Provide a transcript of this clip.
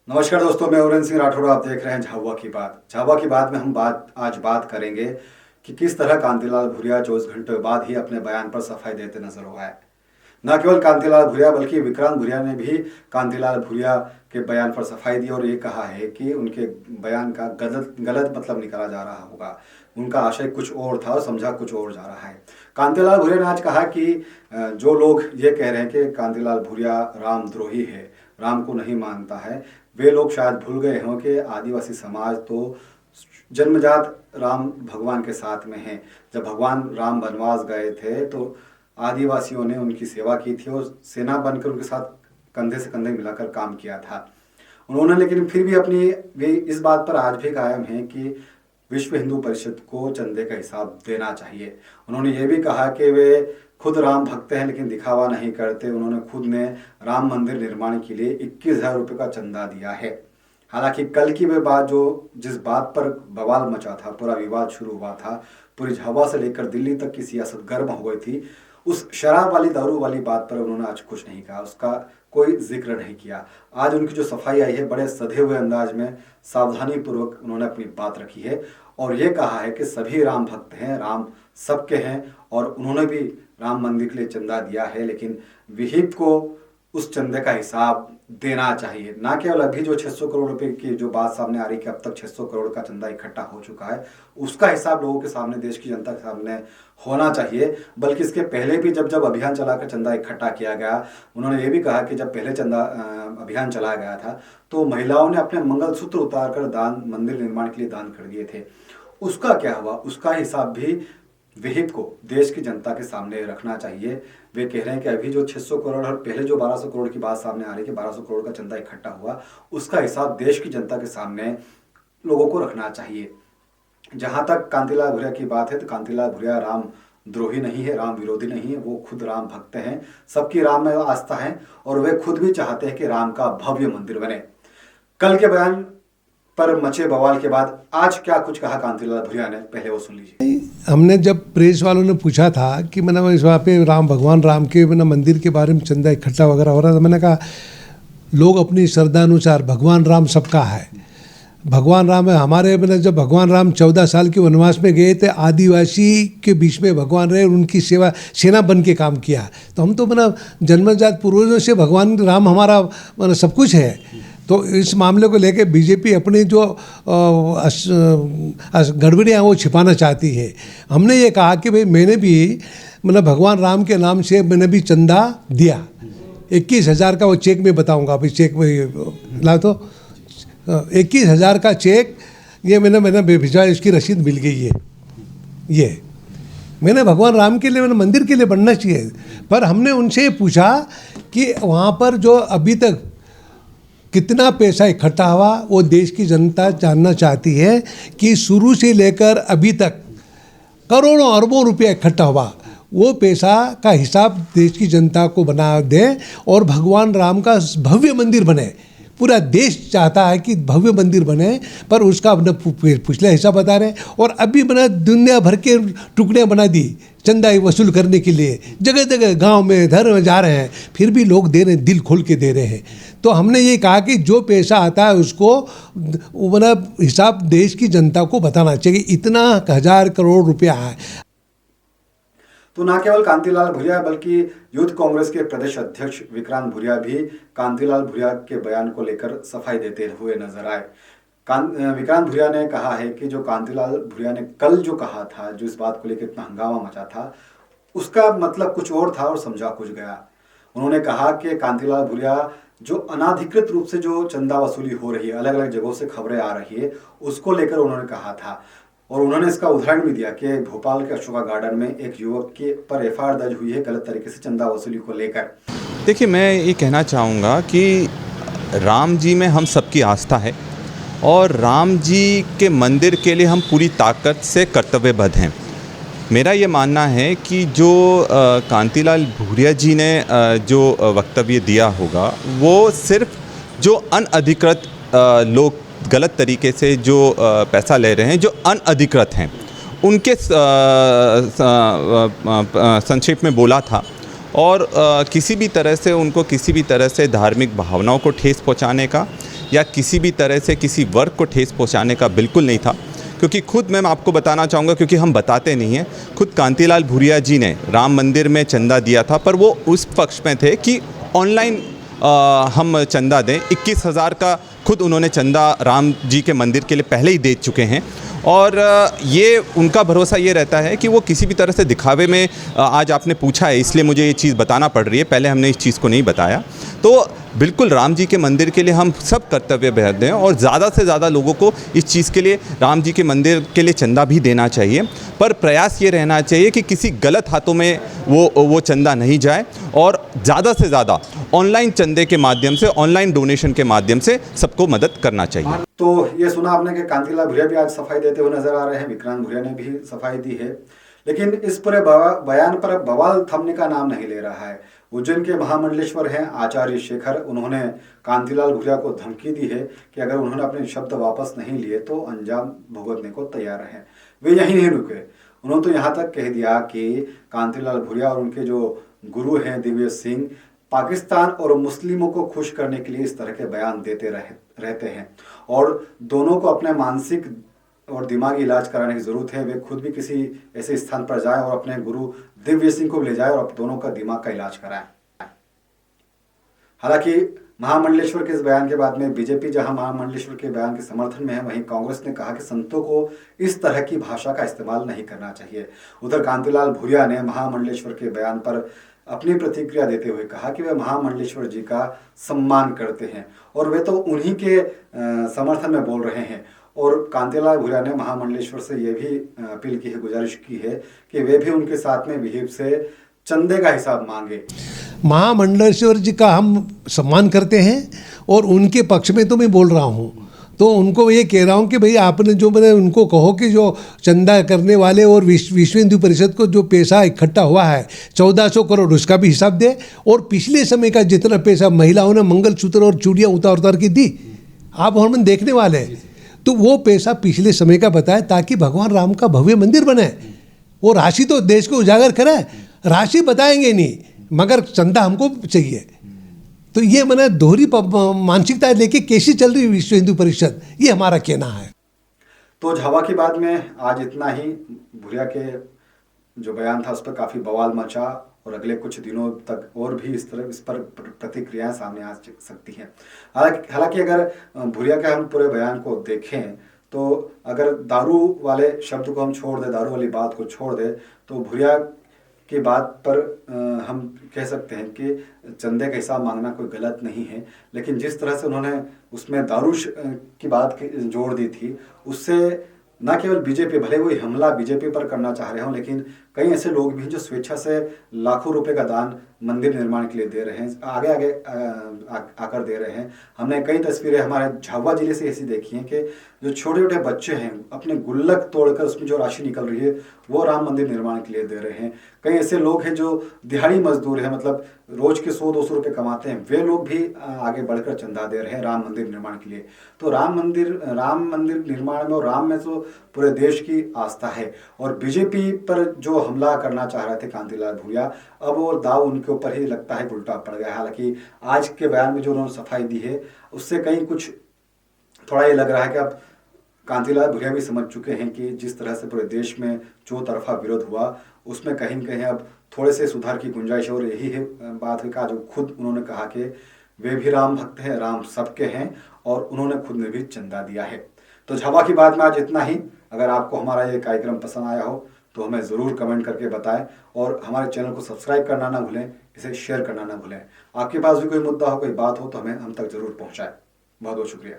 नमस्कार दोस्तों, मैं उरण सिंह राठौड़। आप देख रहे हैं झाबुआ की बात। झाबुआ की बात में हम आज बात करेंगे कि किस तरह कांतिलाल भूरिया 24 घंटे बाद ही अपने बयान पर सफाई देते नजर आए। न केवल कांतिलाल भूरिया बल्कि विक्रांत भूरिया ने भी कांतिलाल भूरिया के बयान पर सफाई दी और ये कहा है कि उनके बयान का गलत मतलब निकाला जा रहा होगा। उनका आशय कुछ और था और समझा कुछ और जा रहा है। कांतिलाल भूरिया ने आज कहा कि जो लोग ये कह रहे हैं कि कांतिलाल भूरिया रामद्रोही है, राम को नहीं मानता है, वे लोग शायद भूल गए हों कि आदिवासी समाज तो जन्मजात राम भगवान के साथ में है। जब भगवान राम वनवास गए थे तो आदिवासियों ने उनकी सेवा की थी और सेना बनकर उनके साथ कंधे से कंधे मिलाकर काम किया था उन्होंने। लेकिन फिर भी वे इस बात पर आज भी कायम हैं कि विश्व हिंदू परिषद को चंदे का हिसाब देना चाहिए। उन्होंने ये भी कहा कि वे खुद राम भक्त हैं लेकिन दिखावा नहीं करते। उन्होंने खुद ने राम मंदिर निर्माण के लिए 21,000 रुपये का चंदा दिया है। हालांकि कल की वे बात जिस बात पर बवाल मचा था, पूरा विवाद शुरू हुआ था, पूरी झाबुआ से लेकर दिल्ली तक की सियासत गर्म हो गई थी, उस शराब वाली दारू वाली बात पर उन्होंने आज कुछ नहीं कहा, उसका कोई जिक्र नहीं किया। आज उनकी जो सफाई आई है, बड़े सधे हुए अंदाज में सावधानी पूर्वक उन्होंने अपनी बात रखी है और ये कहा है कि सभी राम भक्त हैं, राम सबके हैं और उन्होंने भी राम मंदिर के लिए चंदा दिया है, लेकिन विहिप को उस चंदे का हिसाब देना चाहिए। ना केवल अभी जो 600 करोड़ रुपए की जो बात सामने आ रही है कि अब तक 600 करोड़ का चंदा इकट्ठा हो चुका है, उसका हिसाब लोगों के सामने, देश की जनता के सामने होना चाहिए। बल्कि इसके पहले भी जब अभियान चलाकर चंदा इकट्ठा किया गया, उन्होंने ये भी कहा कि जब पहले चंदा अभियान चलाया गया था तो महिलाओं ने अपने मंगलसूत्र उतार कर दान, मंदिर निर्माण के लिए दान कर दिए थे। उसका क्या हुआ, उसका हिसाब भी विहिप को, देश की जनता के सामने रखना चाहिए। वे कह रहे हैं कि अभी जो 600 करोड़ और पहले जो 1200 करोड़ की बात सामने आ रही है कि 1200 करोड़ का चंदा इकट्ठा हुआ, उसका हिसाब देश की जनता के सामने लोगों को रखना चाहिए। जहां तक कांतिलाल भूरिया की बात है तो कांतिलाल भूरिया राम द्रोही नहीं है, राम विरोधी नहीं है, वो खुद राम भक्त हैं, सबकी राम में आस्था है और वे खुद भी चाहते हैं कि राम का भव्य मंदिर बने। कल के बयान पर मचे बवाल के बाद आज क्या कुछ कहा कांतिलाल भूरिया ने, पहले वो सुन लीजिए। हमने जब प्रेस वालों ने पूछा था कि मैंने इस वहाँ पे भगवान राम के मंदिर के बारे में चंदा इकट्ठा वगैरह हो रहा था, मैंने कहा लोग अपनी श्रद्धानुसार, भगवान राम सबका है, भगवान राम है हमारे। मैंने जब भगवान राम 14 साल के वनवास में गए थे, आदिवासी के बीच में भगवान रहे, उनकी सेना बन के काम किया, तो हम तो जन्मजात पूर्वजों से भगवान राम हमारा सब कुछ है। तो इस मामले को लेकर बीजेपी अपनी जो गड़बड़ियाँ वो छिपाना चाहती है। हमने ये कहा कि भाई मैंने भी भगवान राम के नाम से मैंने भी चंदा दिया, 21,000 का वो चेक मैं बताऊंगा, अभी चेक में ला तो 21,000 का चेक ये मैंने भिजवा, इसकी रसीद मिल गई है। ये मैंने भगवान राम के लिए, मंदिर के लिए बनना चाहिए। पर हमने उनसे पूछा कि वहाँ पर जो अभी तक कितना पैसा इकट्ठा हुआ, वो देश की जनता जानना चाहती है कि शुरू से लेकर अभी तक करोड़ों अरबों रुपया इकट्ठा हुआ, वो पैसा का हिसाब देश की जनता को बना दें और भगवान राम का भव्य मंदिर बने। पूरा देश चाहता है कि भव्य मंदिर बने, पर उसका पिछला हिस्सा बता रहे हैं और अभी दुनिया भर के टुकड़े बना दी चंदा वसूल करने के लिए। जगह जगह गांव में इधर में जा रहे हैं, फिर भी लोग दे रहे हैं, दिल खोल के दे रहे हैं। तो हमने ये कहा कि जो पैसा आता है उसको हिसाब देश की जनता को बताना चाहिए। इतना 1,000 करोड़ रुपया है। तो न केवल कांतिलाल भूरिया बल्कि यूथ कांग्रेस के प्रदेश अध्यक्ष विक्रांत भूरिया भी कांतिलाल भूरिया के बयान को लेकर सफाई देते हुए नजर आए। विक्रांत भूरिया ने कहा है कि जो कांतिलाल भूरिया ने कल जो कहा था, जो इस बात को लेकर इतना हंगामा मचा था, उसका मतलब कुछ और था और समझा कुछ गया। उन्होंने कहा कि कांतिलाल भूरिया जो अनाधिकृत रूप से जो चंदा वसूली हो रही है, अलग अलग जगहों से खबरें आ रही है, उसको लेकर उन्होंने कहा था और उन्होंने इसका उदाहरण भी दिया कि भोपाल के अशोका गार्डन में एक युवक के पर एफआईआर दर्ज हुई है गलत तरीके से चंदा वसूली को लेकर। देखिए, मैं ये कहना चाहूँगा कि राम जी में हम सबकी आस्था है और राम जी के मंदिर के लिए हम पूरी ताकत से कर्तव्यबद्ध हैं। मेरा ये मानना है कि जो कांतिलाल भूरिया जी ने जो वक्तव्य दिया होगा, वो सिर्फ जो अनअधिकृत लोग गलत तरीके से जो पैसा ले रहे हैं, जो अनअधिकृत हैं, उनके संक्षेप में बोला था और किसी भी तरह से उनको किसी भी तरह से धार्मिक भावनाओं को ठेस पहुंचाने का या किसी भी तरह से किसी वर्ग को ठेस पहुंचाने का बिल्कुल नहीं था। क्योंकि खुद मैं आपको बताना चाहूँगा, क्योंकि हम बताते नहीं हैं, खुद कांतिलाल भूरिया जी ने राम मंदिर में चंदा दिया था, पर वो उस पक्ष में थे कि ऑनलाइन हम चंदा दें। 21,000 का खुद उन्होंने चंदा राम जी के मंदिर के लिए पहले ही दे चुके हैं। और ये उनका भरोसा ये रहता है कि वो किसी भी तरह से दिखावे में, आज आपने पूछा है इसलिए मुझे ये चीज़ बताना पड़ रही है, पहले हमने इस चीज़ को नहीं बताया। तो बिल्कुल राम जी के मंदिर के लिए हम सब कर्तव्य बहते हैं और ज़्यादा से ज़्यादा लोगों को इस चीज़ के लिए, राम जी के मंदिर के लिए चंदा भी देना चाहिए। पर प्रयास ये रहना चाहिए कि किसी गलत हाथों में वो चंदा नहीं जाए और ज़्यादा से ज़्यादा ऑनलाइन चंदे के माध्यम से, ऑनलाइन डोनेशन के माध्यम से सबको मदद करना चाहिए। तो ये सुना आपने कि कांतिलाल भूरिया भी आज सफाई देते हुए नजर आ रहे हैं, विक्रांत भूरिया ने भी सफाई दी है, लेकिन इस पूरे बयान पर अब बवाल थमने का नाम नहीं ले रहा है। उज्जैन के महामंडलेश्वर हैं आचार्य शेखर, उन्होंने कांतिलाल भूरिया को धमकी दी है कि अगर उन्होंने अपने शब्द वापस नहीं लिए तो अंजाम भुगतने को तैयार हैं। वे यहीं नहीं रुके, उन्होंने तो यहाँ तक कह दिया कि कांतिलाल भूरिया और उनके जो गुरु हैं दिव्य सिंह पाकिस्तान और मुस्लिमों को खुश करने के लिए इस तरह के बयान देते रहते हैं और दोनों को अपने मानसिक और दिमागी इलाज कराने की जरूरत है। वे खुद भी किसी ऐसे स्थान पर जाएं और अपने गुरु दिव्य सिंह को ले जाएं और दोनों का दिमाग का इलाज कराएं। हालांकि महामंडलेश्वर के इस बयान के बाद में बीजेपी जहां महामंडलेश्वर के बयान के समर्थन में है, वहीं कांग्रेस ने कहा कि संतों को इस तरह की भाषा का इस्तेमाल नहीं करना चाहिए। उधर कांतिलाल भूरिया ने महामंडलेश्वर के बयान पर अपनी प्रतिक्रिया देते हुए कहा कि वे महामंडलेश्वर जी का सम्मान करते हैं और वे तो उन्हीं के समर्थन में बोल रहे हैं। और कांतिलाल भूरिया ने महामंडलेश्वर से यह भी अपील की है, गुजारिश की है कि वे भी उनके साथ में विहिप से चंदे का हिसाब मांगे। महामंडलेश्वर जी का हम सम्मान करते हैं और उनके पक्ष में तो मैं बोल रहा हूँ, तो उनको ये कह रहा हूँ कि भाई आपने जो मैंने उनको कहो कि जो चंदा करने वाले और विश्व हिंदू परिषद को जो पैसा इकट्ठा हुआ है 1400 करोड़, उसका भी हिसाब दे। और पिछले समय का जितना पैसा महिलाओं ने मंगलसूत्र और चूड़ियाँ उतार के दी, आप हम देखने वाले हैं, तो वो पैसा पिछले समय का बताए ताकि भगवान राम का भव्य मंदिर बने। वो राशि तो देश को उजागर करे, राशि बताएंगे नहीं मगर चंदा हमको चाहिए। तो ये मैंने दोहरी मानसिकता लेके कैसी चल रही विश्व हिंदू परिषद, ये हमारा कहना है। तो झावा की बात में आज इतना ही। भूरिया के जो बयान था उस पर काफी बवाल मचा और अगले कुछ दिनों तक और भी इस पर प्रतिक्रियाएं सामने आ सकती हैं। हालांकि अगर भूरिया के हम पूरे बयान को देखें तो अगर दारू वाले शब्द को हम छोड़ दें, दारू वाली बात को छोड़ दें, तो भूरिया की बात पर हम कह सकते हैं कि चंदे का हिसाब मांगना कोई गलत नहीं है, लेकिन जिस तरह से उन्होंने उसमें दारू की बात जोड़ दी थी, उससे न केवल बीजेपी, भले वो हमला बीजेपी पर करना चाह रहे हों, लेकिन कई ऐसे लोग भी हैं जो स्वेच्छा से लाखों रुपए का दान मंदिर निर्माण के लिए दे रहे हैं, आगे आकर दे रहे हैं। हमने कई तस्वीरें हमारे झाबुआ जिले से ऐसी देखी हैं कि जो छोटे छोटे बच्चे हैं अपने गुल्लक तोड़कर उसमें जो राशि निकल रही है वो राम मंदिर निर्माण के लिए दे रहे हैं। कई ऐसे लोग हैं जो दिहाड़ी मजदूर हैं, मतलब रोज के 100-200 रुपये कमाते हैं, वे लोग भी आगे बढ़कर चंदा दे रहे हैं राम मंदिर निर्माण के लिए। तो राम मंदिर निर्माण में और राम में तो पूरे देश की आस्था है। और बीजेपी पर जो हमला करना चाह रहे थे कांतिलाल भूरिया, अब वो दाव उनके ऊपर ही लगता है उल्टा पड़ गया। हालांकि आज के बयान में जो उन्होंने सफाई दी है उससे कहीं कुछ थोड़ा ये लग रहा है कि अब कांतिलाल भूरिया भी समझ चुके हैं कि जिस तरह से पूरे देश में चौतरफा विरोध हुआ उसमें कहीं न कहीं अब थोड़े से सुधार की गुंजाइश। और यही है बात है, जो खुद उन्होंने कहा कि वे भी राम भक्त हैं, राम सबके हैं, और उन्होंने खुद ने भी चंदा दिया है। तो झाबुआ की बात में आज इतना ही। अगर आपको हमारा ये कार्यक्रम पसंद आया हो तो हमें ज़रूर कमेंट करके बताएं और हमारे चैनल को सब्सक्राइब करना ना भूलें, इसे शेयर करना ना भूलें। आपके पास भी कोई मुद्दा हो, कोई बात हो तो हमें हम तक ज़रूर पहुँचाएं। बहुत बहुत शुक्रिया।